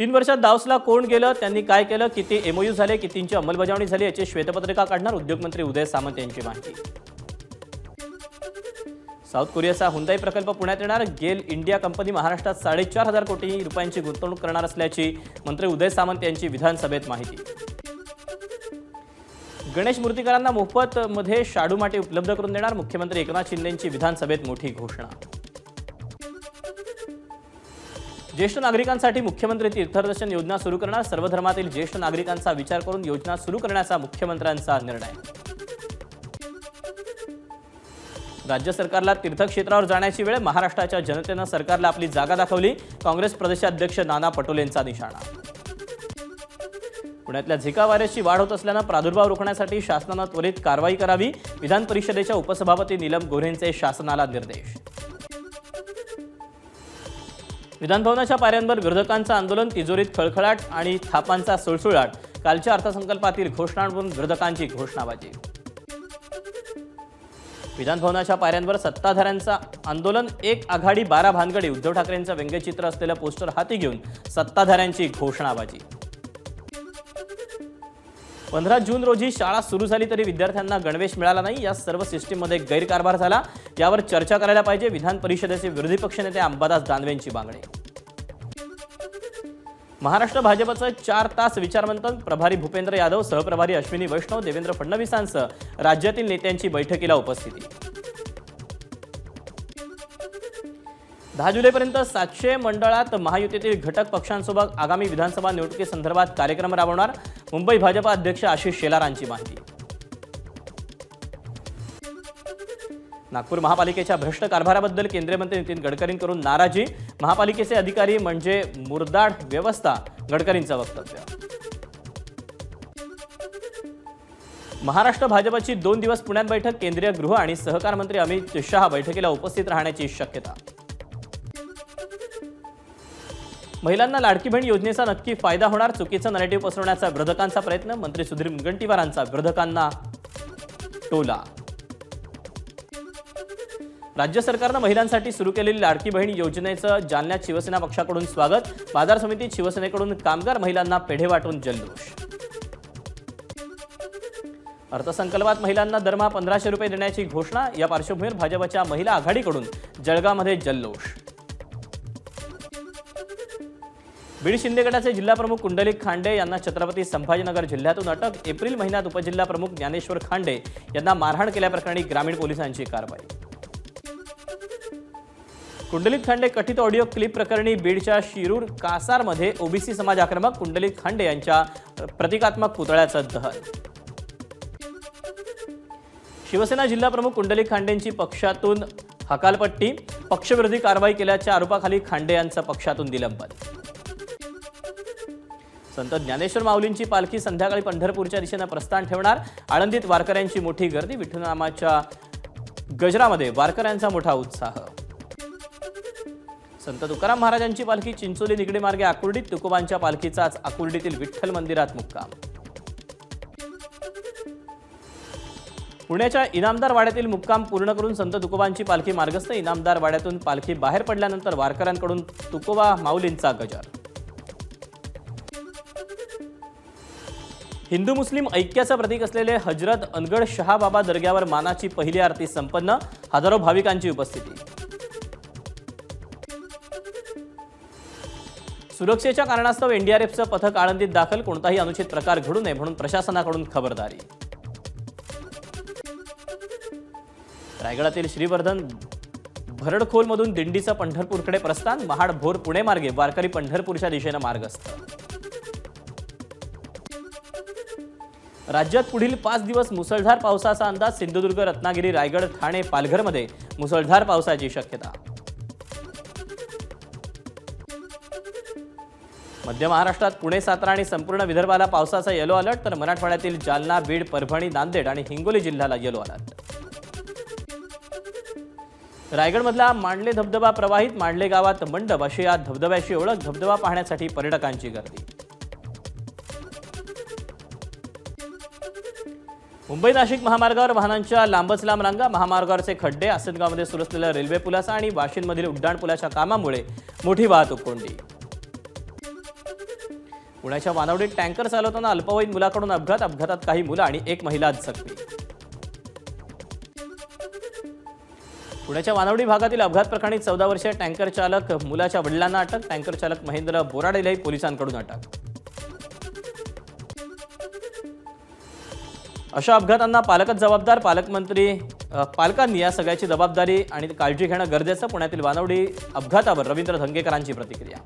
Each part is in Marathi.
3 वर्षात दावसला कोण गेलं, त्यांनी काय केलं, किती एमओयू झाले, कितींची अंमलबजावणी झाली याची श्वेतपत्रिका काढणार उद्योगमंत्री उदय सामंत यांची माहिती। साऊथ कोरियाचा हुंदाई प्रकल्प पुण्यात येणार। गेल इंडिया कंपनी महाराष्ट्रात 4.5 कोटी रुपयांची गुंतवणूक करणार असल्याची मंत्री उदय सामंत यांची विधानसभेत माहिती। गणेश मूर्तिकारांना मोफत मध्ये शाडू माती उपलब्ध करून देणार, मुख्यमंत्री एकनाथ शिंदेंची विधानसभेत मोठी घोषणा। ज्येष्ठ नागरिकांसाठी मुख्यमंत्री तीर्थदर्शन योजना सुरू करणार, सर्व धर्मातील ज्येष्ठ नागरिकांचा विचार करून योजना सुरू करण्याचा मुख्यमंत्र्यांचा निर्णय। राज्य सरकारला तीर्थक्षेत्रावर जाण्याची वेळ, महाराष्ट्राच्या जनतेने सरकारला आपली जागा दाखवली, काँग्रेस प्रदेशाध्यक्ष नाना पटोलेंचा निशाणा। पुण्यातल्या झिका व्हायरसची वाढ होत असल्याने प्रादुर्भाव रोखण्यासाठी शासनाने त्वरित कारवाई करावी, विधान परिषदेच्या उपसभापती नीलम गोऱ्हेंचे शासनाला निर्देश। विधानभवनाच्या पायऱ्यांवर विरोधकांचं आंदोलन, तिजोरीत खळखळाट आणि थापांचा सुळसुळाट, कालच्या अर्थसंकल्पातील घोषणांवरून विरोधकांची घोषणाबाजी। विधानभवनाच्या पायऱ्यांवर सत्ताधाऱ्यांचं आंदोलन, एक आघाडी 12 भानगडी, उद्धव ठाकरेंचं व्यंग्यचित्र असलेलं पोस्टर हाती घेऊन सत्ताधाऱ्यांची घोषणाबाजी। 15 जून रोजी शाळा सुरू झाली तरी विद्यार्थ्यांना गणवेश मिळाला नाही, या सर्व सिस्टीममध्ये गैरकारभार झाला, यावर चर्चा करायला पाहिजे, विधान परिषदेचे विरोधी पक्षनेते अंबादास दानवेंची मागणी। महाराष्ट्र भाजपचं 4 तास विचारमंथन, प्रभारी भूपेंद्र यादव, सहप्रभारी अश्विनी वैष्णव, देवेंद्र फडणवीसांसह राज्यातील नेत्यांची बैठकीला उपस्थिती। 10 जुलैपर्यंत 700 मंडळात महायुतीतील घटक पक्षांसोबत आगामी विधानसभा निवडणुकीसंदर्भात कार्यक्रम राबवणार, मुंबई भाजप अध्यक्ष आशिष शेलारांची माहिती। नागपूर महापालिकेच्या भ्रष्ट कारभाराबद्दल केंद्रीय मंत्री नितीन गडकरींकडून नाराजी, महापालिकेचे अधिकारी म्हणजे मुरदाड व्यवस्था, गडकरींचं वक्तव्य। महाराष्ट्र भाजपची 2 दिवस पुण्यात बैठक, केंद्रीय गृह आणि सहकार मंत्री अमित शहा बैठकीला उपस्थित राहण्याची शक्यता। महिलांना लाडकी बहीण योजनेचा नक्की फायदा होणार, चुकीचा नरेटिव्ह पसरवण्याचा विरोधकांचा प्रयत्न, मंत्री सुधीर मुनगंटीवारांचा विरोधकांना टोला। राज्य सरकारने महिलांसाठी सुरू केलेली लाडकी बहीण योजनेचं जालन्यात शिवसेना पक्षाकडून स्वागत, बाजार समितीत शिवसेनेकडून कामगार महिलांना पेढे वाटून जल्लोष। अर्थसंकल्पात महिलांना दरमहा 1500 रुपये देण्याची घोषणा, या पार्श्वभूमीवर भाजपच्या महिला आघाडीकडून जळगावमध्ये जल्लोष। बीड शिंदे गटाचे जिल्हाप्रमुख कुंडलिक खांडे यांना छत्रपती संभाजीनगर जिल्ह्यातून अटक, एप्रिल महिन्यात उपजिल्हाप्रमुख ज्ञानेश्वर खांडे यांना मारहाण केल्याप्रकरणी ग्रामीण पोलिसांची कारवाई। कुंडलिक खांडे कथित ऑडिओ क्लिप प्रकरणी बीडच्या शिरूर कासारमध्ये ओबीसी समाज आक्रमक, कुंडलिक खांडे यांच्या प्रतिकात्मक पुतळ्याचं दहन। शिवसेना जिल्हाप्रमुख कुंडलिक खांडेंची पक्षातून हकालपट्टी, पक्षविरोधी कारवाई केल्याच्या आरोपाखाली खांडे यांचं पक्षातून निलंबन। संत ज्ञानेश्वर माऊलींची पालखी संध्याकाळी पंढरपूरच्या दिशेने प्रस्थान ठेवणार, आळंदीत वारकऱ्यांची मोठी गर्दी, विठ्ठलनामाच्या गजरामध्ये वारकऱ्यांचा मोठा उत्साह। संत तुकाराम महाराजांची पालखी चिंचोली निगडी मार्गे आकुर्डीत, तुकोबांच्या पालखीचा आज आकुर्डीतील विठ्ठल मंदिरात मुक्काम। पुण्याच्या इनामदार वाड्यातील मुक्काम पूर्ण करून संत तुकोबांची पालखी मार्गस्थ, इनामदार वाड्यातून पालखी बाहेर पडल्यानंतर वारकऱ्यांकडून तुकोबा माऊलींचा गजर। हिंदू मुस्लिम ऐक्याचं प्रतीक असलेले हजरत अनगढ शहा बाबा दर्ग्यावर मानाची पहिली आरती संपन्न, हजारो भाविकांची उपस्थिती। सुरक्षेच्या कारणास्तव एनडीआरएफचं पथक आळंदीत दाखल, कोणताही अनुचित प्रकार घडू नये म्हणून प्रशासनाकडून खबरदारी। रायगडातील श्रीवर्धन भरडखोलमधून दिंडीचं पंढरपूरकडे प्रस्थान, महाड भोर पुणे मार्गे वारकरी पंढरपूरच्या दिशेने मार्गस्थ। राज्यात पुढील 5 दिवस मुसळधार पावसाचा अंदाज, सिंधुदुर्ग, रत्नागिरी, रायगड, ठाणे, पालघरमध्ये मुसळधार पावसाची शक्यता। मध्य महाराष्ट्रात पुणे, सातारा आणि संपूर्ण विदर्भाला पावसाचा येलो अलर्ट, तर मराठवाड्यातील जालना, बीड, परभणी, नांदेड आणि हिंगोली जिल्ह्याला येलो अलर्ट। रायगडमधला मांडले धबधबा प्रवाहित, मांडले गावात मंडप अशी या धबधब्याची ओळख, धबधबा पाहण्यासाठी पर्यटकांची गर्दी। मुंबई नाशिक महामार्गावर वाहनांच्या लांबच लांब रांगा, महामार्गावरचे खड्डे, आसनगावमध्ये सुरू असलेल्या रेल्वे पुलाचा आणि वाशिममधील उड्डाण पुलाच्या कामामुळे मोठी वाहतूक कोंडी। पुण्याच्या वानवडीत टँकर चालवताना अल्पवयीन मुलाकडून अपघातात काही मुलं आणि एक महिला जखमी. पुण्याच्या वानवडी भागातील अपघात प्रकरणी 14 वर्षीय टँकर चालक मुलाच्या वडिलांना अटक. टँकर चालक महेंद्र बोराडेलाही पोलिसांकडून अटक. अशा अपघातांना पालकच जबाबदार. पालकांनी या सगळ्याची जबाबदारी आणि काळजी घेणं गरजेचं. पुण्यातील वानवडी अपघातावर रवींद्र धंगेकरांची प्रतिक्रिया.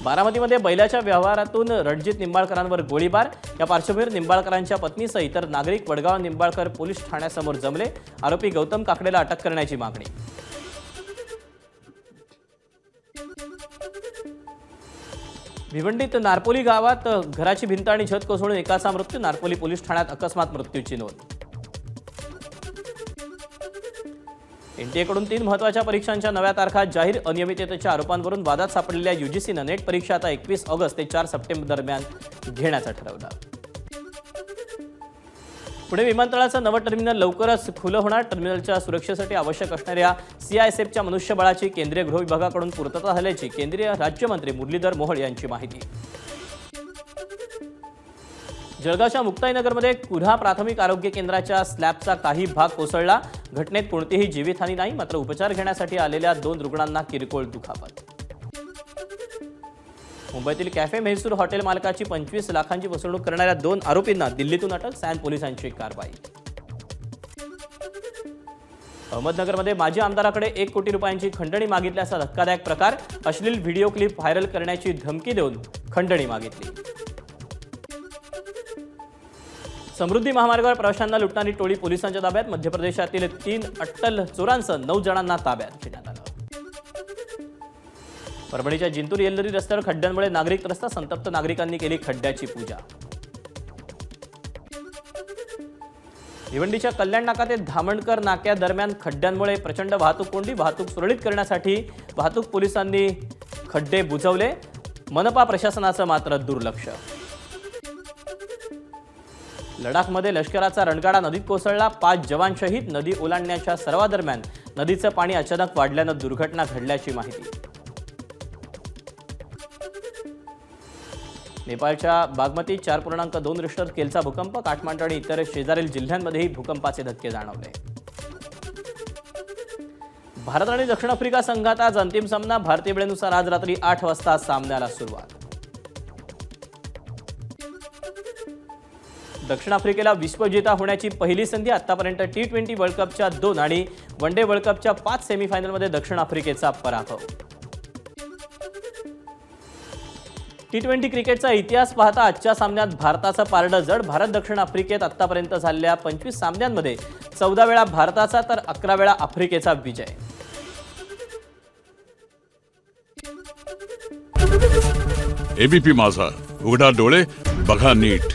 बारामतीमध्ये बैलाच्या व्यवहारातून रणजित निंबाळकरांवर गोळीबार. या पार्श्वभूमीवर निंबाळकरांच्या पत्नीसह इतर नागरिक वडगाव निंबाळकर पोलीस ठाण्यासमोर जमले. आरोपी गौतम काकडेला अटक करण्याची मागणी. भिवंडीत नारपोली गावात घराची भिंत आणि छत कोसळून एकाचा मृत्यू. नारपोली पोलीस ठाण्यात अकस्मात मृत्यूची नोंद. एनटीएकडून 3 महत्त्वाच्या परीक्षांच्या नव्या तारखा जाहीर. अनियमिततेच्या आरोपांवरून वादात सापडलेल्या यूजीसीनं नेट परीक्षा आता 21 ऑगस्ट ते 4 सप्टेंबर दरम्यान घेण्याचं ठरवलं. पुणे विमानतळाचं नवं टर्मिनल लवकरच खुलं होणार. टर्मिनलच्या सुरक्षेसाठी आवश्यक असणाऱ्या सीआयएसएफच्या मनुष्यबळाची केंद्रीय गृह विभागाकडून पूर्तता झाल्याची केंद्रीय राज्यमंत्री मुरलीधर मोहोळ यांची माहिती. जळगावच्या मुक्ताईनगरमध्ये कुऱ्हा प्राथमिक आरोग्य केंद्राच्या स्लॅबचा काही भाग कोसळला. घटनेत कोणतीही जीवितहानी नाही, मात्र उपचार घेण्यासाठी आलेल्या 2 रुग्णांना किरकोळ दुखापत. मुंबईतील कॅफे म्हैसूर हॉटेल मालकाची 25 लाखांची फसवणूक करणाऱ्या 2 आरोपींना दिल्लीतून अटक. सॅन पोलिसांची कारवाई. अहमदनगरमध्ये माजी आमदाराकडे 1 कोटी रुपयांची खंडणी मागितल्याचा धक्कादायक प्रकार. अश्लील व्हिडिओ क्लिप व्हायरल करण्याची धमकी देऊन खंडणी मागितली. समृद्धी महामार्गावर प्रवाशांना लुटणारी टोळी पोलिसांच्या ताब्यात. मध्य प्रदेशातील 3 अट्टल चोरांसह 9 जणांना ताब्यात घेण्यात आलं. परभणीच्या जिंतूर येल्लरी रस्त्यावर खड्ड्यांमुळे नागरिक त्रस्त. संतप्त नागरिकांनी केली खड्ड्याची पूजा. भिवंडीच्या कल्याण नाका ते धामणकर नाक्यादरम्यान खड्ड्यांमुळे प्रचंड वाहतूक कोंडी. वाहतूक सुरळीत करण्यासाठी वाहतूक पोलिसांनी खड्डे बुजवले. मनपा प्रशासनाचं मात्र दुर्लक्ष. लडाखमध्ये लष्कराचा रणगाडा नदीत कोसळला. 5 जवान शहीद. नदी ओलांडण्याच्या सर्वादरम्यान नदीचं पाणी अचानक वाढल्यानं दुर्घटना घडल्याची माहिती. नेपाळच्या बागमती 4.2 रिश्टर स्केलचा भूकंप. काठमांडू आणि इतर शेजारील जिल्ह्यांमध्येही भूकंपाचे धक्के जाणवले. भारत आणि दक्षिण आफ्रिका संघात आज अंतिम सामना. भारतीय वेळेनुसार आज रात्री 8 वाजता सामन्याला सुरुवात. दक्षिण आफ्रिकेला विश्वविजेता होण्याची पहिली संधी. आतापर्यंत T20 वर्ल्ड कपच्या 2 आणि वन डे वर्ल्ड कपच्या 5 सेमीफायनलमध्ये दक्षिण आफ्रिकेचा पराभव. T20 क्रिकेटचा इतिहास पाहता आजच्या सामन्यात भारताचं पारडं जड. भारत दक्षिण आफ्रिकेत आतापर्यंत झालेल्या 25 सामन्यांमध्ये 14 वेळा भारताचा तर 11 वेळा आफ्रिकेचा विजय. एबीपी माझा, उघडा डोळे बघा नीट.